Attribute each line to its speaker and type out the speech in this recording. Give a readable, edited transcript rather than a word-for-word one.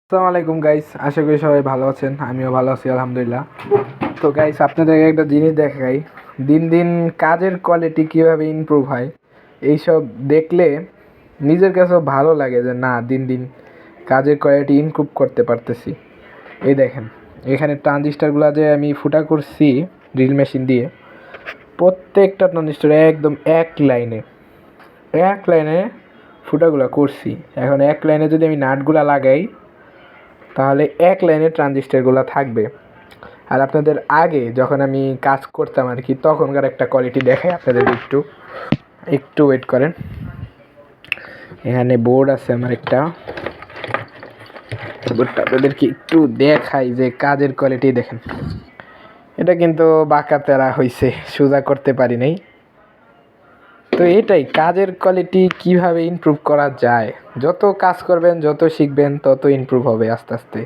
Speaker 1: আসসালামু আলাইকুম গাইস, আশা করি সবাই ভালো আছেন। আমিও ভালো আছি আলহামদুলিল্লাহ। তো গাইস, আপনাদেরকে একটা জিনিস দেখাই। দিন দিন কাজের কোয়ালিটি কিভাবে ইমপ্রুভ হয় এইসব দেখলে নিজের কাছেও ভালো লাগে যে না, দিন দিন কাজের কোয়ালিটি ইমপ্রুভ করতে পারতেছি। এই দেখেন, এখানে ট্রানজিস্টারগুলো যে আমি ফুটা করছি ড্রিল মেশিন দিয়ে, প্রত্যেকটা ট্রানজিস্টার একদম এক লাইনে ফুটাগুলো করছি। এখন এক লাইনে যদি আমি নাটগুলা লাগাই তাহলে এক লাইনে ট্রানজিস্টারগুলো থাকবে। আর আপনাদের আগে যখন আমি কাজ করতাম আর কি, তখনকার একটা কোয়ালিটি দেখাই আপনাদের। একটু একটু ওয়েট করেন। এখানে বোর্ড আছে আমার একটা, বোর্ডটা আপনাদেরকে একটু দেখাই যে কাজের কোয়ালিটি দেখেন। এটা কিন্তু বাঁকা তেরা হয়েছে, সোজা করতে পারি নাই। তো এটাই কাজের কোয়ালিটি কিভাবে ইমপ্রুভ করা যায়। যত কাজ করবেন, যত শিখবেন, তত ইমপ্রুভ হবে আস্তে আস্তে।